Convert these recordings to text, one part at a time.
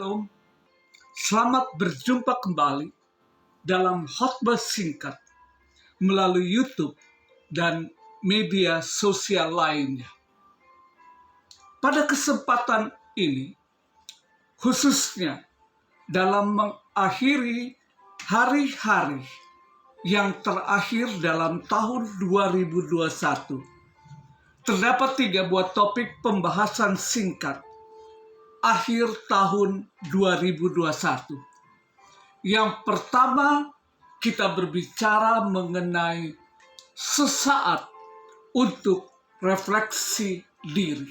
Shalom, selamat berjumpa kembali dalam khotbah singkat melalui YouTube dan media sosial lainnya. Pada kesempatan ini, khususnya dalam mengakhiri hari-hari yang terakhir dalam tahun 2021, terdapat 3 buah topik pembahasan singkat akhir tahun 2021. Yang pertama, kita berbicara mengenai sesaat untuk refleksi diri.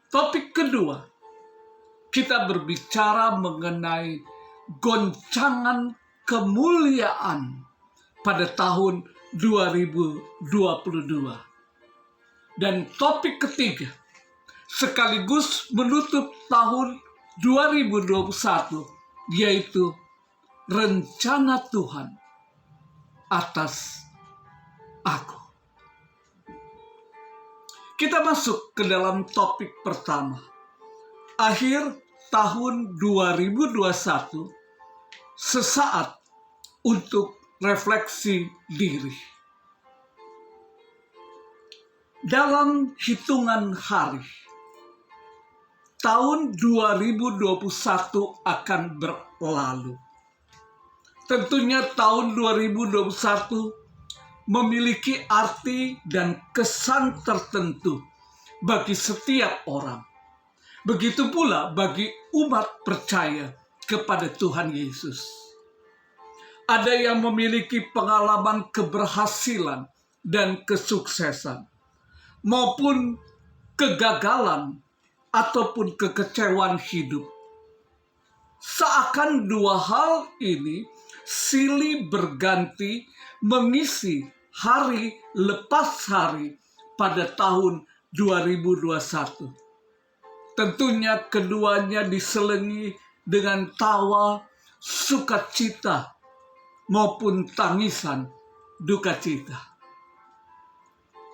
Topik kedua, kita berbicara mengenai goncangan kemuliaan pada tahun 2022. Dan topik ketiga, sekaligus menutup tahun 2021, yaitu rencana Tuhan atas aku. Kita masuk ke dalam topik pertama. Akhir tahun 2021, sesaat untuk refleksi diri. Dalam hitungan hari, tahun 2021 akan berlalu. Tentunya tahun 2021 memiliki arti dan kesan tertentu bagi setiap orang. Begitu pula bagi umat percaya kepada Tuhan Yesus. Ada yang memiliki pengalaman keberhasilan dan kesuksesan, maupun kegagalan ataupun kekecewaan hidup. Seakan dua hal ini silih berganti mengisi hari lepas hari pada tahun 2021. Tentunya keduanya diselingi dengan tawa, sukacita, maupun tangisan, duka cita.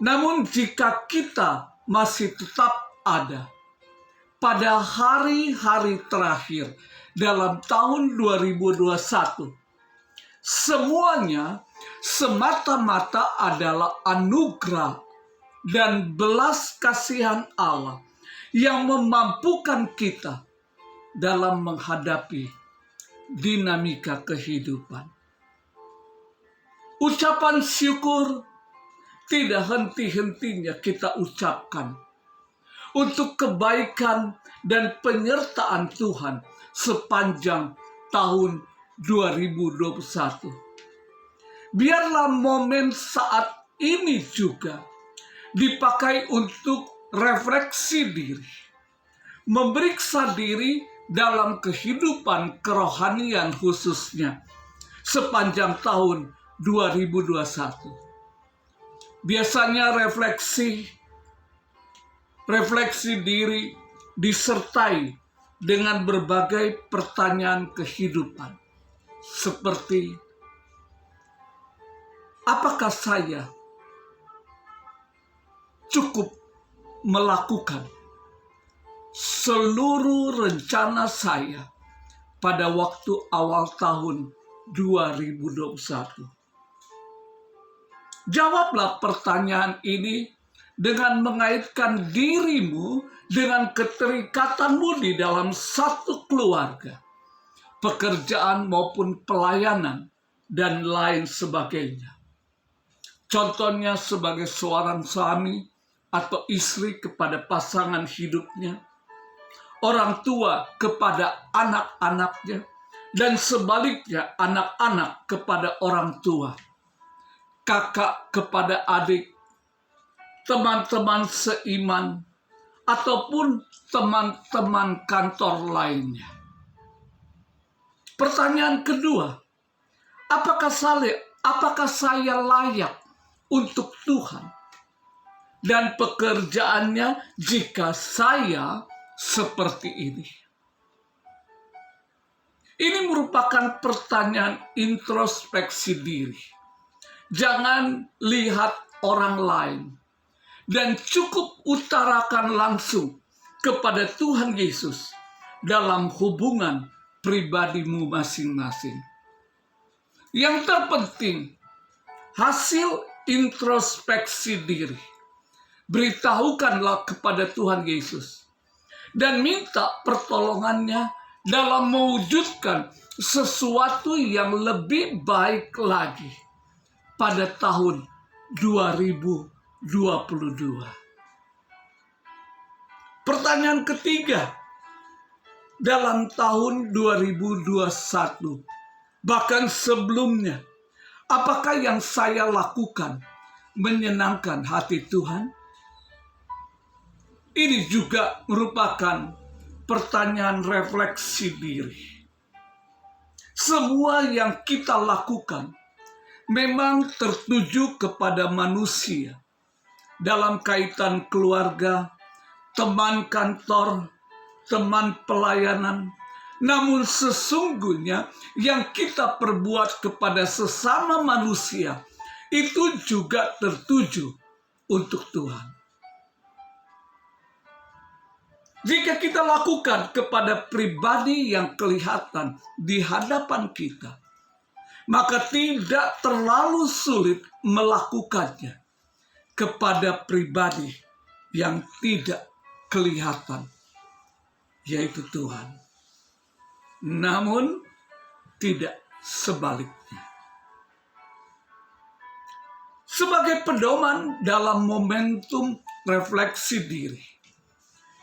Namun jika kita masih tetap ada pada hari-hari terakhir dalam tahun 2021, semuanya semata-mata adalah anugerah dan belas kasihan Allah yang memampukan kita dalam menghadapi dinamika kehidupan. Ucapan syukur tidak henti-hentinya kita ucapkan untuk kebaikan dan penyertaan Tuhan sepanjang tahun 2021. Biarlah momen saat ini juga dipakai untuk refleksi diri, memeriksa diri dalam kehidupan kerohanian khususnya sepanjang tahun 2021. Biasanya refleksi diri disertai dengan berbagai pertanyaan kehidupan, seperti apakah saya cukup melakukan seluruh rencana saya pada waktu awal tahun 2021? Jawablah pertanyaan ini dengan mengaitkan dirimu dengan keterikatanmu di dalam satu keluarga, pekerjaan maupun pelayanan, dan lain sebagainya. Contohnya sebagai seorang suami atau istri kepada pasangan hidupnya, orang tua kepada anak-anaknya, dan sebaliknya anak-anak kepada orang tua, kakak kepada adik, teman-teman seiman, ataupun teman-teman kantor lainnya. Pertanyaan kedua, apakah saya layak untuk Tuhan dan pekerjaannya jika saya seperti ini? Ini merupakan pertanyaan introspeksi diri. Jangan lihat orang lain, dan cukup utarakan langsung kepada Tuhan Yesus dalam hubungan pribadimu masing-masing. Yang terpenting, hasil introspeksi diri. Beritahukanlah kepada Tuhan Yesus dan minta pertolongannya dalam mewujudkan sesuatu yang lebih baik lagi pada tahun 2022. Pertanyaan ketiga, dalam tahun 2021, bahkan sebelumnya, apakah yang saya lakukan menyenangkan hati Tuhan? Ini juga merupakan pertanyaan refleksi diri. Semua yang kita lakukan memang tertuju kepada manusia dalam kaitan keluarga, teman kantor, teman pelayanan. Namun sesungguhnya yang kita perbuat kepada sesama manusia itu juga tertuju untuk Tuhan. Jika kita lakukan kepada pribadi yang kelihatan di hadapan kita, maka tidak terlalu sulit melakukannya kepada pribadi yang tidak kelihatan, yaitu Tuhan. Namun tidak sebaliknya. Sebagai pedoman dalam momentum refleksi diri,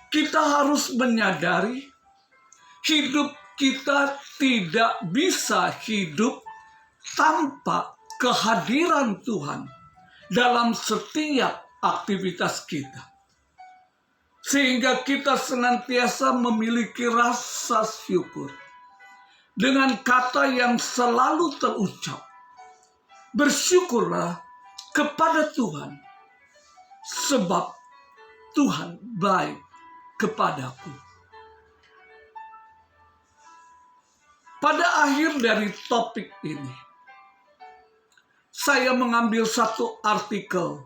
kita harus menyadari hidup kita tidak bisa hidup tanpa kehadiran Tuhan dalam setiap aktivitas kita. Sehingga kita senantiasa memiliki rasa syukur dengan kata yang selalu terucap. Bersyukurlah kepada Tuhan, sebab Tuhan baik kepadaku. Pada akhir dari topik ini, saya mengambil satu artikel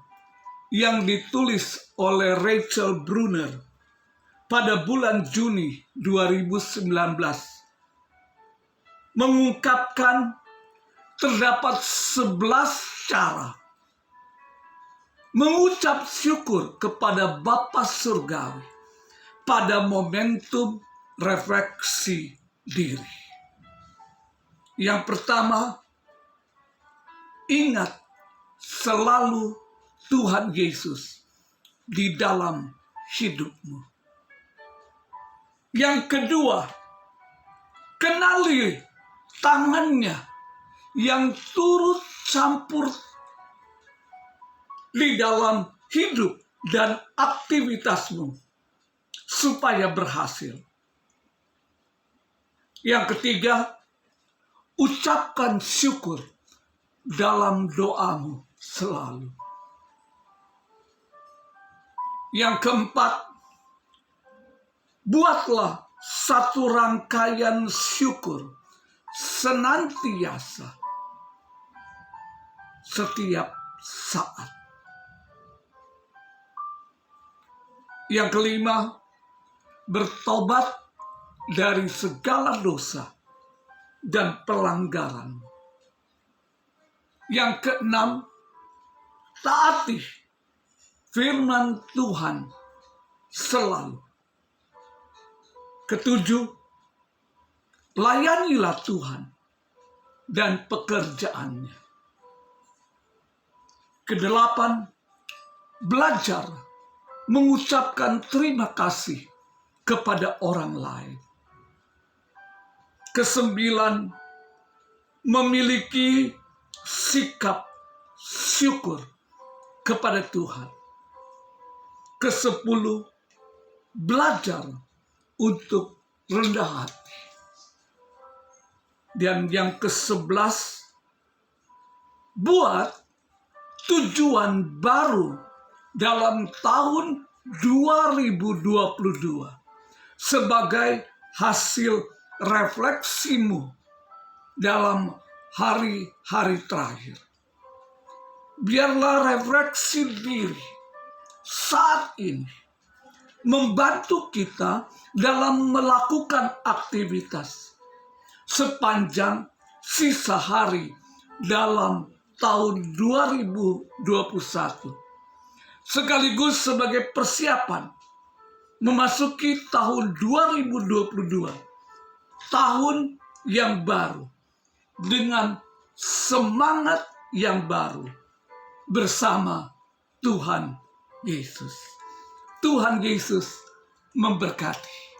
yang ditulis oleh Rachel Brunner pada bulan Juni 2019, mengungkapkan terdapat 11 cara mengucap syukur kepada Bapa Surgawi pada momentum refleksi diri. Yang pertama, ingat selalu Tuhan Yesus di dalam hidupmu. Yang kedua, kenali tangannya yang turut campur di dalam hidup dan aktivitasmu supaya berhasil. Yang ketiga, ucapkan syukur dalam doamu selalu. Yang keempat, buatlah satu rangkaian syukur senantiasa setiap saat. Yang kelima, bertobat dari segala dosa dan pelanggaran. Yang keenam, taati firman Tuhan selalu. Ketujuh, layanilah Tuhan dan pekerjaannya. Kedelapan, belajar mengucapkan terima kasih kepada orang lain. Kesembilan, memiliki sikap syukur kepada Tuhan. Kesepuluh, belajar untuk rendah hati. Dan yang ke-11, buat tujuan baru dalam tahun 2022 sebagai hasil refleksimu dalam hari-hari terakhir. Biarlah refleksi diri saat ini membantu kita dalam melakukan aktivitas sepanjang sisa hari dalam tahun 2021. Sekaligus sebagai persiapan memasuki tahun 2022, tahun yang baru, dengan semangat yang baru bersama Tuhan Yesus. Tuhan Yesus memberkati.